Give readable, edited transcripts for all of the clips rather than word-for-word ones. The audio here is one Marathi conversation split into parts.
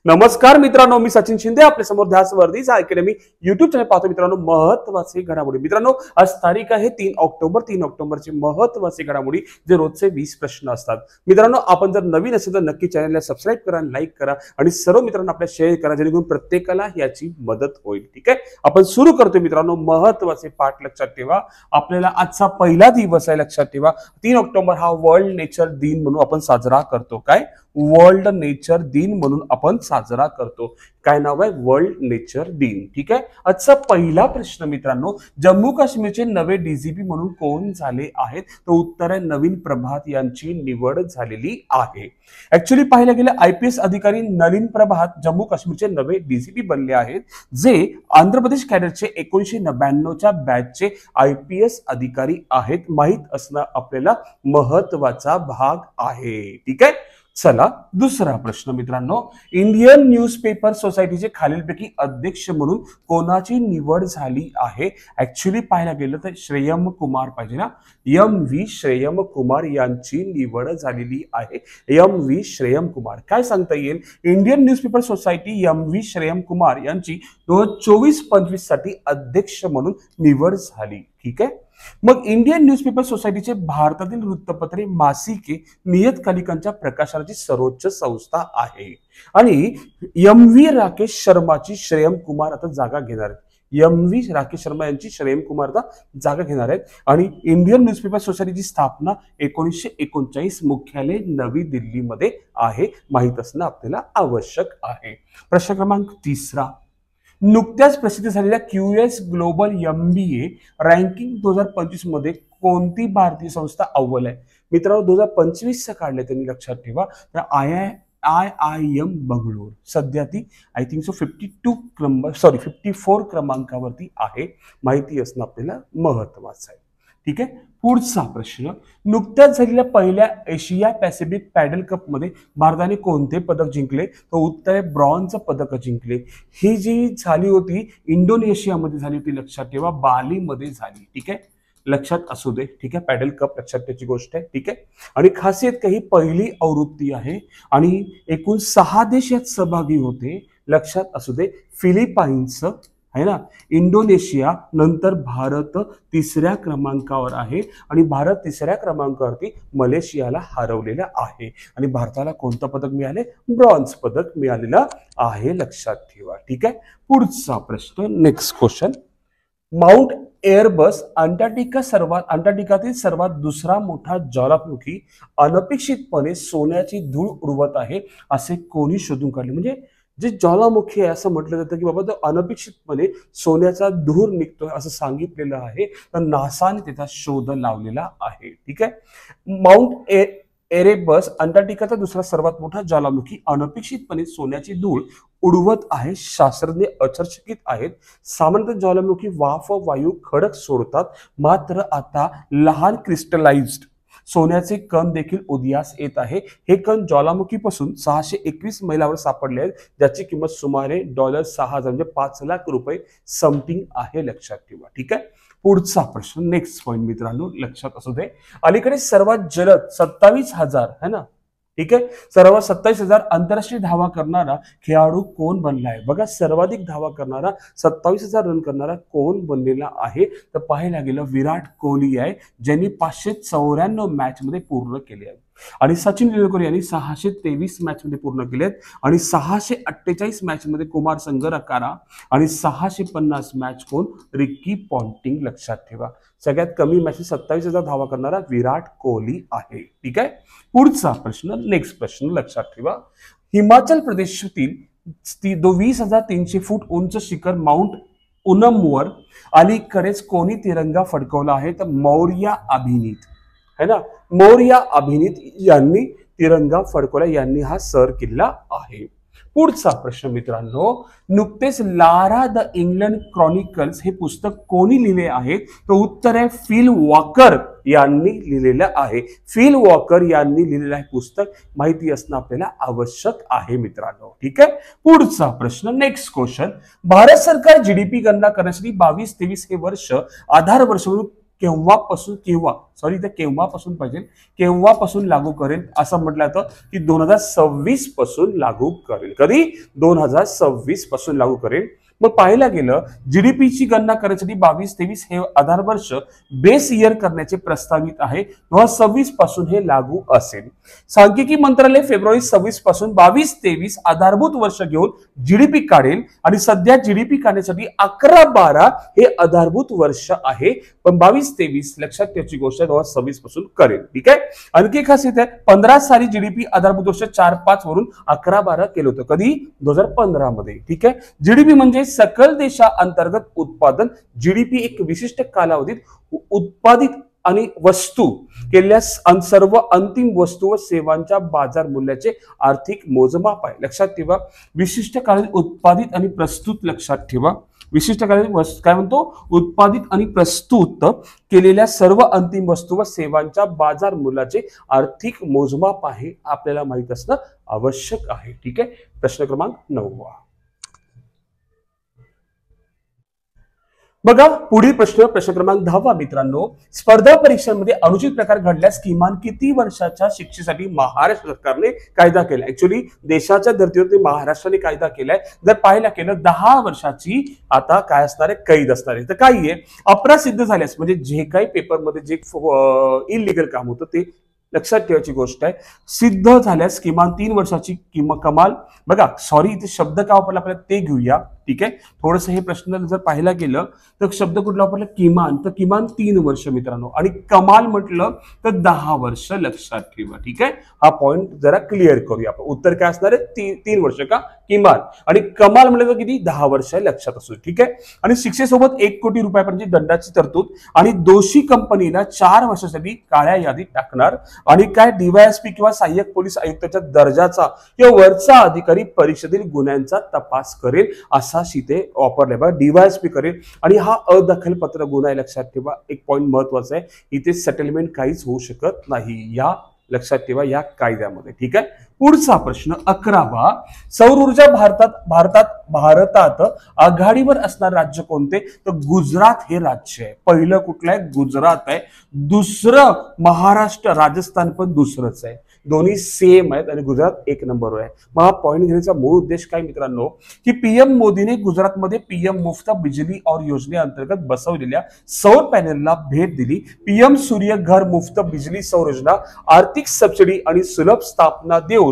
नमस्कार मित्रांनो, मी सचिन शिंदे आपल्या समोर ध्यास वर्धीज अकॅडमी युट्यूब चॅनल पाहतो. मित्रांनो, महत्त्वाचे घडामोडी. मित्रांनो, आज तारीख आहे 3 ऑक्टोबर. 3 ऑक्टोबरची महत्त्वाची घडामोडी जे रोजचे 20 प्रश्न असतात. मित्रांनो, आपण जर नवीन असेल तर नक्की चॅनलला सबस्क्राईब करा, लाईक करा आणि सर्व मित्रांना आपल्या शेअर करा, जेणेकरून प्रत्येकाला याची मदत होईल. ठीक आहे, आपण सुरू करतोय. मित्रांनो, महत्त्वाचे पाठ लक्षात ठेवा. आपल्याला आजचा पहिला दिवस आहे, लक्षात ठेवा. 3 ऑक्टोबर हा वर्ल्ड नेचर दिन म्हणून आपण साजरा करतो. काय? वर्ल्ड नेचर दिन म्हणून आपण साजरा करतो. काय नाव आहे? वर्ल्ड नेचर दिन. ठीक आहे. आजचा पहिला प्रश्न मित्रांनो, जम्मू काश्मीरचे नवे डीजीपी म्हणून कोण झाले आहेत? तर उत्तर आहे नवीन प्रभात यांची निवड झालेली आहे. ऍक्च्युली पाहायला गेलं आयपीएस अधिकारी नवीन प्रभात जम्मू काश्मीरचे नवे डीजीपी बनले आहेत, जे आंध्र प्रदेश कॅडरचे 1999च्या बॅचचे आयपीएस अधिकारी आहेत. माहित असणं आपल्याला महत्वाचा भाग आहे. ठीक आहे. चला, दुसरा प्रश्न मित्रांनो, इंडियन न्यूजपेपर सोसायटीचे खालीलपैकी अध्यक्ष म्हणून कोणाची निवड झाली आहे? ऍक्च्युली पाहायला गेलं तर श्रेयम कुमार पाहिजे ना, एम.व्ही. श्रेयम कुमार यांची निवड झालेली आहे. एम.व्ही. श्रेयम कुमार. काय सांगता येईल? Indian newspaper society M V. Shreyams Kumar यांची 2024-25 साठी अध्यक्ष म्हणून निवड झाली. ठीक आहे. मग इंडियन न्यूजपेपर सोसायटीचे भारतातील वृत्तपत्रे, मासिके, नियतकालिकांच्या प्रकाशनाची सर्वोच्च संस्था आहे. आणि एम.व्ही. राकेश शर्माची श्रेयम कुमार आता जागा घेणार आहेत. एम.व्ही. राकेश शर्मा यांची श्रेयम कुमार आता जागा घेणार आहेत. आणि इंडियन न्यूजपेपर सोसायटीची स्थापना 1939, मुख्यालय नवी दिल्लीमध्ये आहे. माहित असणं आपल्याला आवश्यक आहे. प्रश्न क्रमांक 3. नुकत्याच प्रसिद्ध झालेल्या QS ग्लोबल MBA रँकिंग 2025 मध्ये कोणती भारतीय संस्था अव्वल आहे? मित्रांनो, 2025 काढले त्यांनी, लक्षात ठेवा. तर IIM बंगळूर सध्या ती आय थिंक सो 54 क्रमांकावरती आहे. माहिती असणं आपल्याला महत्वाचं आहे. ठीक आहे. पुढचा प्रश्न, नुकत्याच झालेल्या पहिल्या एशिया पॅसिफिक पॅडल कप मध्ये भारताने कोणते पदक जिंकले? तर उत्तर आहे ब्रॉन्झ पदक जिंकले. ही जी झाली होती इंडोनेशियामध्ये झाली होती, लक्षात ठेवा, बालीमध्ये झाली. ठीक आहे, लक्षात असू दे. ठीक आहे, पॅडल कप लक्षात ठेवायची गोष्ट आहे. ठीक आहे. आणि खासियत काही पहिली आवृत्ती आहे आणि एकूण 6 देश यात सहभागी होते. लक्षात असू दे. फिलिपाईन्स आहे ना, इंडोनेशिया, नंतर भारत 3ऱ्या क्रमांकावर आहे आणि भारत 3ऱ्या क्रमांकावरती मलेशियाला हरवलेला आहे. आणि भारताला कोणतं पदक मिळाले? ब्रॉन्झ पदक मिळालेलं आहे. लक्षात ठेवा. ठीक आहे. पुढचा प्रश्न, नेक्स्ट क्वेश्चन, माउंट एअरबस अंटार्क्टिकातील सर्वात दुसरा मोठा ज्वालामुखी अनपेक्षितपणे सोन्याची धूळ उडवत आहे, असे कोणी शोधून काढले? म्हणजे जे ज्वालामुखी आहे असं म्हटलं जातं की बाबा तो अनपेक्षितपणे सोन्याचा धूर निघतोय असं सांगितलेलं आहे. तर नासाने त्याचा शोध लावलेला आहे. ठीक आहे. माउंट एरेबस अंटार्क्टिकाचा दुसरा सर्वात मोठा ज्वालामुखी अनपेक्षितपणे सोन्याची धूळ उडवत आहे. शास्त्रज्ञ आश्चर्यचकित आहेत. सामान्यतः ज्वालामुखी वाफ वायू खडक सोडतात, मात्र आता लहान क्रिस्टलाइज्ड सोन्याचे कण देखील उदयास येत आहे. हे कण ज्वालामुखीपासून 621 मैलावर सापडले आहेत, ज्याची किंमत सुमारे $6,000 म्हणजे 5 लाख रुपये समथिंग आहे. लक्षात ठेवा. ठीक आहे. पुढचा प्रश्न, नेक्स्ट पॉइंट मित्रांनो, लक्षात असू दे. अलीकडे सर्वात जलद 27,000 है ना, ठीक आहे, सर्वात 27,000 आंतरराष्ट्रीय धावा करणारा खेळाडू कोण बनला आहे? बघा, सर्वाधिक धावा करणारा 27,000 रन करणारा कोण बनलेला आहे? तर पाहायला गेलं विराट कोहली आहे, ज्यांनी 594 मॅच मध्ये पूर्ण केले आहे. आणि सचिन तेंडुलकर यांनी 623 मॅच मध्ये पूर्ण केलेत. आणि 648 मॅच मध्ये कुमार संगकारा आणि 650 मॅच कोण? Ricky Ponting. लक्षात ठेवा. सगळ्यात कमी मॅच 27,000 धावा करणारा विराट कोहली आहे. ठीक आहे. पुढचा प्रश्न, नेक्स्ट प्रश्न, लक्षात ठेवा. हिमाचल प्रदेशातील 20,300 फूट उंच शिखर माउंट उनमवर अलीकडेच कोणी तिरंगा फडकवला आहे? तर मौर्या अभिनीत है ना, मौर्या अभिनीत यांनी तिरंगा फडकवला. यांनी हा सर किल्ला आहे. पुढचा प्रश्न मित्रांनो, नुकतेच लारा द इंग्लंड क्रॉनिकल्स हे पुस्तक कोणी लिहिले आहे? तर उत्तर आहे फिल वॉकर यांनी लिहिलेलं आहे. फिल वॉकर यांनी लिहिलेलं आहे पुस्तक. माहिती असणं आपल्याला आवश्यक आहे मित्रांनो. ठीक आहे. पुढचा प्रश्न, नेक्स्ट क्वेश्चन, भारत सरकार GDP गणना करण्यासाठी 22-23 हे वर्ष आधार वर्ष म्हणून केव्हापासून केव्हापासून पाहिजे, केव्हापासून लागू करेल असं म्हटलं जातं की 2026 पासून लागू करेल. कधी? 2026 पासून लागू करेल. मग पाहायला गेलं जीडीपीची गणना करण्यासाठी 22-23 हे आधार वर्ष बेस इयर करण्याचे प्रस्तावित आहे. 2026 पासून हे लागू असेल. सांख्यिकी मंत्रालय फेब्रुवारी 26 पासून 22-23 आधारभूत वर्ष घेऊन जीडीपी काढेल आणि सध्या जीडीपी काढण्यासाठी 11-12 हे आधारभूत वर्ष आहे. पण 22-23 लक्षात ठेवायची गोष्ट 2026 पासून करेल. ठीक आहे. आणखी एक खासियत आहे, 15 साली जीडीपी आधारभूत वर्ष 4-5 वरून 11-12 केलं होतं. कधी? 2015 मध्ये. ठीक आहे. जीडीपी म्हणजे सकल देशांतर्गत उत्पादन. जीडीपी एक विशिष्ट कालावधीत उत्पादित आणि वस्तू केलेल्या सर्व अंतिम वस्तू व सेवांच्या बाजार मूल्याचे आर्थिक मोजमाप आहे. लक्षात ठेवा, विशिष्ट कालावधीत उत्पादित आणि प्रस्तुत. लक्षात ठेवा, विशिष्ट कालावधीत काय म्हणतो? उत्पादित आणि प्रस्तुत केलेल्या सर्व अंतिम वस्तू व सेवांच्या बाजार मूल्याचे आर्थिक मोजमाप आहे. आपल्याला माहित असणं आवश्यक आहे. ठीक आहे. प्रश्न क्रमांक 9. बघा पुढील प्रश्न क्रमांक 10 मित्रांनो, स्पर्धा परीक्षांमध्ये अनुचित प्रकार घडल्यास किमान किती वर्षाच्या शिक्षेसाठी महाराष्ट्र सरकारने कायदा केला? ऍक्च्युअली देशाच्या धर्तीवरती महाराष्ट्राने कायदा केलाय. जर पाहायला केलं 10 वर्षाची आता काय असणार आहे? कैद असणार आहे. तर काय आहे? अपराध सिद्ध झाल्यास म्हणजे जे काही पेपरमध्ये जे इलिगल काम होतं ते लक्षात ठेवायची गोष्ट आहे. सिद्ध झाल्यास किमान 3 वर्षाची कमाल. बघा सॉरी इथे शब्द का वापरला आपल्याला ते घेऊया. ठीक आहे. थोडस हे प्रश्न जर पाहायला गेलं तर शब्द कुठला वापरला? किमान. तर किमान 3 वर्ष मित्रांनो, आणि कमाल म्हटलं तर 10 वर्ष. लक्षात ठेवा. ठीक आहे. हा पॉइंट जरा क्लिअर करूया आपण. उत्तर काय असणार आहे? 3 वर्ष का किमान, आणि कमाल म्हटलं तर किती? 10 वर्ष. लक्षात असू. ठीक आहे. आणि शिक्षेसोबत 1 कोटी रुपयापर्यंत दंडाची तरतूद, आणि दोषी कंपनीला 4 वर्षासाठी काळ्या यादीत टाकणार. आणि काय? डीवायएसपी किंवा सहाय्यक पोलीस आयुक्ताच्या दर्जाचा किंवा वरचा अधिकारी परीक्षेतील गुन्ह्यांचा तपास करेल असा इथे वापरलाय. बघा डीवायएसपी करेल, आणि हा अदखलपत्र गुन्हा आहे. लक्षात ठेवा, एक पॉइंट महत्वाचा आहे, इथे सेटलमेंट काहीच होऊ शकत नाही या लक्षात ठेवा या कायद्यामध्ये. ठीक आहे. पुढचा प्रश्न 11. सौर ऊर्जा भारतात आघाडीवर असणारे राज्य कोणते? तर गुजरात हे राज्य आहे. पहिलं कुठलं आहे? गुजरात आहे. दुसरं महाराष्ट्र. राजस्थान पण दुसरंच आहे. दोन्ही सेम आहेत आणि गुजरात 1 नंबरवर आहे. मग हा पॉइंट घेण्याचा मूळ उद्देश काय मित्रांनो, की पीएम मोदीने गुजरातमध्ये पीएम मुफ्त बिजली और योजनेअंतर्गत बसवलेल्या सौर पॅनेलला भेट दिली. पीएम सूर्य घर मुफ्त बिजली सौर योजना आर्थिक सबसिडी आणि सुलभ स्थापना देऊन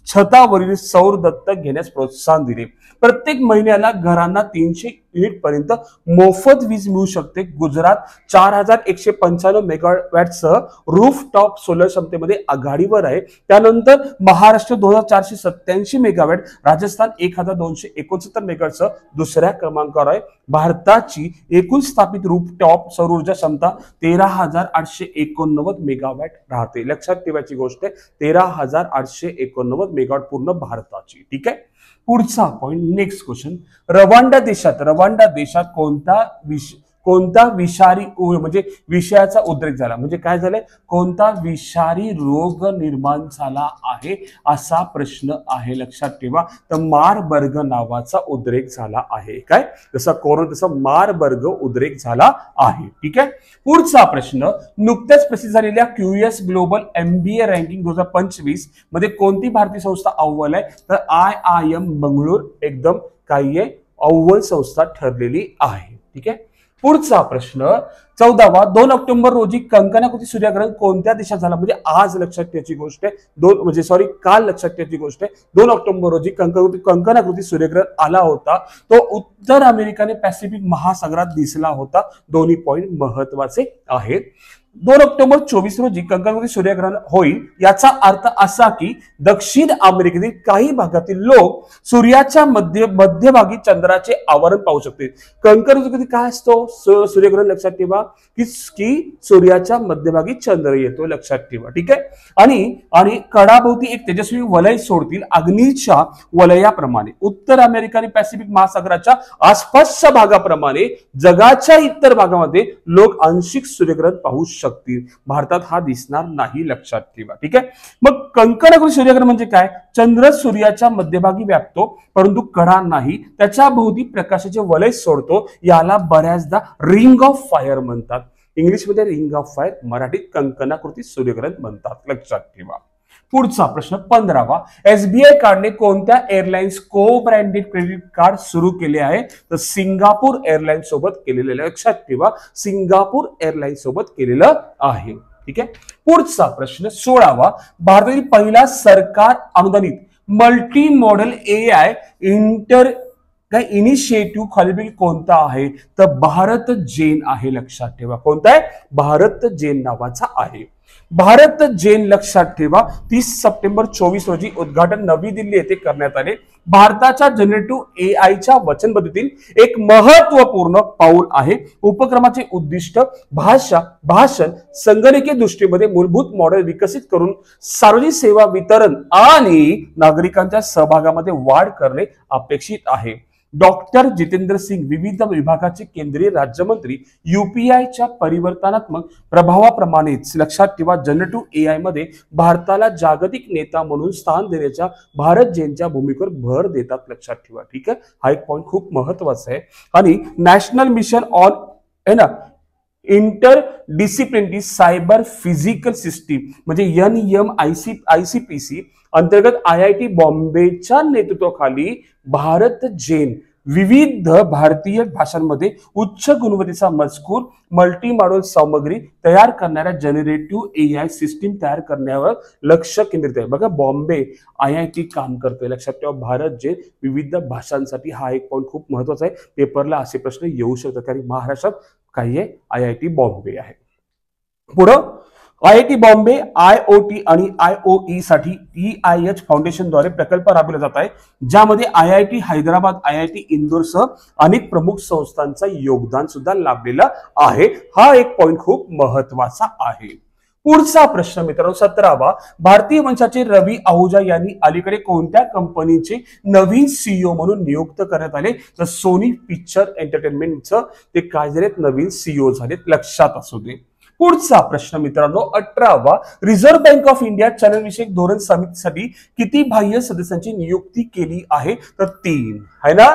छतावरील सौर दत्तक घेण्यास प्रोत्साहन दिले. प्रत्येक महिन्याला घरांना 300 युनिट पर्यंत मोफत वीज मिळू शकते. गुजरात 4195 मेगावॅटसह रूफ टॉप सोलर क्षमतेमध्ये आघाडीवर आहे. त्यानंतर महाराष्ट्र 2487 मेगावॅट, राजस्थान 1269 मेगावॅटसह दुसऱ्या क्रमांकावर आहे. भारताची एकूण स्थापित रूफ टॉप सौर ऊर्जा क्षमता 13,889 मेगावॅट राहते. लक्षात ठेवायची गोष्ट आहे, 13,889 मेगावॅट पूर्ण भारताची. ठीक आहे. पुढचा पॉइंट, नेक्स्ट क्वेश्चन. रवांडा देशात कोणता विषारी म्हणजे विषयाचा उद्रेक झाला? म्हणजे काय झालंय? कोणता विषारी रोग निर्माण झाला आहे असा प्रश्न आहे. लक्षात ठेवा. तर मारबर्ग नावाचा उद्रेक झाला आहे. काय? जसा कोरोना तसा मारबर्ग उद्रेक झाला आहे. ठीक आहे. पुढचा प्रश्न, नुकत्याच प्रसिद्ध झालेल्या QS ग्लोबल MBA रँकिंग 2025 मध्ये कोणती भारतीय संस्था अव्वल आहे? तर IIM बंगळूर एकदम काही आहे अव्वल संस्था ठरलेली आहे. ठीक आहे. पुढचा प्रश्न 14. 2 ऑक्टोबर रोजी कंकणाकृती सूर्यग्रहण कोणत्या देशात झाला? म्हणजे आज लक्षात ठेवायची गोष्ट आहे. काल लक्षात ठेवायची गोष्ट आहे. 2 ऑक्टोबर रोजी कंकणाकृती सूर्यग्रहण आला होता. तो उत्तर अमेरिका आणि पॅसिफिक महासागरात दिसला होता. दोन्ही पॉइंट महत्वाचे आहेत. 2 ऑक्टोबर 24 रोजी कंकणाकृती सूर्यग्रहण होईल. याचा अर्थ असा की दक्षिण अमेरिकेतील काही भागातील लोक सूर्याच्या मध्यभागी चंद्राचे आवरण पाहू शकतील. कंकणाकृती काय असतो? सूर्यग्रहण. लक्षात ठेवा की सूर्याच्या मध्यभागी चंद्र येतो. लक्षात ठेवा. ठीक आहे. आणि कडाभोवती एक तेजस्वी वलय सोडतील अग्नीच्या वलयाप्रमाणे. उत्तर अमेरिका आणि पॅसिफिक महासागराच्या आसपासच्या भागाप्रमाणे जगाच्या इतर भागामध्ये लोक आंशिक सूर्यग्रहण पाहू शकतील. भारतात हा दिसणार नाही. लक्षात ठेवा. ठीक आहे. मग कंकणाकृती सूर्यग्रहण म्हणजे काय? चंद्र सूर्याच्या मध्यभागी व्यापतो परंतु कडा नाही, त्याच्या भोवती प्रकाशाचे वलय सोडतो. याला बऱ्याचदा रिंग ऑफ फायर म्हणतात. इंग्लिशमध्ये रिंग ऑफ फायर, मराठीत कंकणाकृती सूर्यग्रहण म्हणतात, लक्षात ठेवा. पुढचा प्रश्न 15वा, एसबीआय कार्डने कोणत्या एअरलाइन्स को ब्रँडेड क्रेडिट कार्ड सुरू केले आहे? तर सिंगापूर एअरलाइन्स सोबत केलेलं, लक्षात ठेवा, सिंगापूर एअरलाइन्स सोबत केलेलं आहे. ठीक आहे. पुढचा प्रश्न 16वा, भारतातील पहिला सरकार अनुदानित मल्टी मॉडेल AI इनिशिएटिव्ह खालीलपैकी कोणता आहे? तर भारत जेन आहे, लक्षात ठेवा. कोणता आहे? भारत जेन नावाचा आहे. भारत जेन, लक्षात ठेवा, 30 सप्टेंबर 24 रोजी उद्घाटन नवी दिल्ली येथे करण्यात आले. भारताच्या जनरेटिव्ह AIच्या वचनबद्धतेतील एक महत्वपूर्ण पाऊल आहे. उपक्रमाचे उद्दिष्ट भाषण संगणकीय दृष्टीमध्ये मूलभूत मॉडेल विकसित करून सार्वजनिक सेवा वितरण आणि नागरिकांच्या सहभागामध्ये वाढ करणे अपेक्षित आहे. डॉक्टर जितेंद्र सिंग, विविध विभागाचे केंद्रीय राज्यमंत्री, UPIच्या परिवर्तनात्मक प्रभावाप्रमाणेच, लक्षात ठेवा, जनरेटिव्ह AI मध्ये भारताला जागतिक नेता म्हणून स्थान देण्याच्या भारत जेनच्या भूमिकेवर भर देतात, लक्षात ठेवा. ठीक आहे. हा एक पॉईंट खूप महत्वाचा आहे. आणि नॅशनल मिशन ऑन है ना inter disciplinary cyber physical system म्हणजे NMICPC अंतर्गत IIT बॉम्बेच्या नेतृत्वाखाली भारत जेन विविध भारतीय भाषांमध्ये उच्च गुणवत्तेचा मजकूर, मल्टी मॉडेल सामग्री तयार करणाऱ्या जनरेटिव्ह AI सिस्टीम तयार करण्यावर लक्ष केंद्रित आहे. बघा, बॉम्बे IIT काम करते, लक्षात ठेवा. भारत जेन विविध भाषांसाठी, हा एक पॉईंट खूप महत्वाचा आहे. पेपरला असे प्रश्न येऊ शकतात कारण महाराष्ट्रात काही आहे IIT बॉम्बे आहे. पुढं IIT बॉम्बे IoT आणि IOE साठी EIH फाउंडेशनद्वारे प्रकल्प राबवला जात आहे, ज्यामध्ये IIT हैदराबाद, IIT इंदोरसह अनेक प्रमुख संस्थांचं योगदान सुद्धा लाभलेलं आहे. हा एक पॉईंट खूप महत्वाचा आहे. पुढचा प्रश्न मित्रांनो 17वा, भारतीय वंशाचे रवी आहुजा यांनी अलीकडे कोणत्या कंपनीचे नवीन CEO म्हणून नियुक्त करण्यात आले? तर सोनी पिक्चर एंटरटेनमेंटचं ते काय झालेत? नवीन CEO झालेत, लक्षात असू दे. पुढचा प्रश्न मित्रांनो 18वा, रिझर्व्ह बँक ऑफ इंडिया चलनविषयक धोरण समितीसाठी किती बाह्य सदस्यांची नियुक्ती केली आहे? तर 3 आहे ना.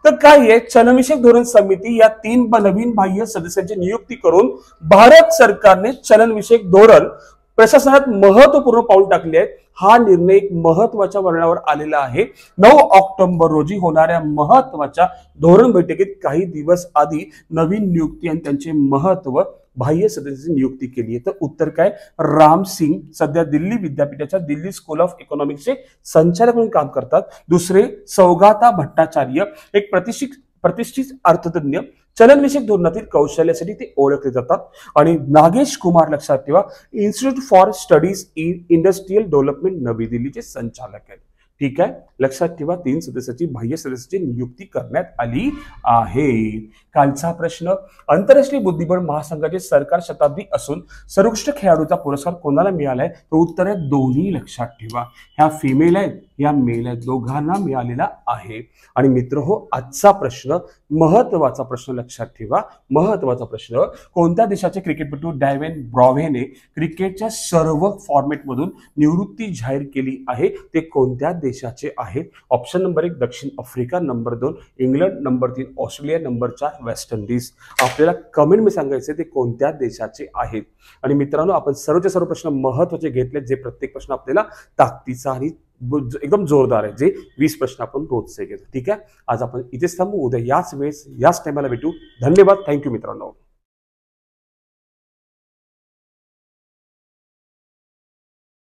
तर काय आहे? चलनविषयक धोरण समिती या 3 नवीन बाह्य सदस्यांची नियुक्ती करून भारत सरकारने चलनविषयक धोरण प्रशासनात महत्वपूर्ण पाऊल टाकले आहे. हा निर्णय एक महत्वाच्या वळणावर आलेला आहे. 9 ऑक्टोबर रोजी होणाऱ्या महत्वाच्या धोरण बैठकीत काही दिवस आधी नवीन नियुक्ती आणि त्यांचे महत्व बाह्य सदस्यांची नियुक्ती केली आहे. तर उत्तर काय? राम सिंग सध्या दिल्ली विद्यापीठाच्या दिल्ली स्कूल ऑफ इकॉनॉमिक्सचे संचालक म्हणून काम करतात. दुसरे सौगाता भट्टाचार्य, एक प्रतिष्ठित अर्थतज्ञ, चलनविषयक धोरणातील कौशल्यासाठी ते ओळखले जातात. आणि नागेश कुमार, लक्षात ठेवा, institute for studies in industrial development नवी दिल्लीचे संचालक आहेत. ठीक आहे. लक्षात ठेवा 3 सदस्याची बाह्य सदस्याची नियुक्ती करण्यात आली आहे. कालचा प्रश्न, आंतरराष्ट्रीय बुद्धिबळ महासंघाचे सरकार शताब्दी असून सर्वोत्कृष्ट खेळाडूचा पुरस्कार कोणाला मिळालाय? तर उत्तर आहे दोन्ही, लक्षात ठेवा. ह्या फिमेल आहेत, ह्या मेल आहेत, दोघांना मिळालेला आहे. आणि मित्र हो, आजचा प्रश्न महत्वाचा प्रश्न, लक्षात ठेवा, महत्वाचा प्रश्न, कोणत्या देशाचे क्रिकेटपटू डॅव्हिन ब्रॉव्हेने क्रिकेटच्या सर्व फॉर्मॅटमधून निवृत्ती जाहीर केली आहे? ते कोणत्या देशाचे आहेत? ऑप्शन नंबर 1 दक्षिण Africa, number 2 England, number 3 Australia, number 4 West Indies. आपल्याला कमेंटमध्ये सांगायचे ते कोणत्या देशाचे आहेत. आणि मित्रांनो, आपण सर्वचे सर्व प्रश्न महत्वाचे घेतले, जे प्रत्येक प्रश्न आपल्याला ताकदीचा आणि एकदम जोरदार आहे, जे 20 प्रश्न आपण रोजचे घेतो. ठीक आहे. आज आपण इथेच थांबू. उद्या याच वेळेस याच टायमाला भेटू. धन्यवाद. थँक्यू मित्रांनो.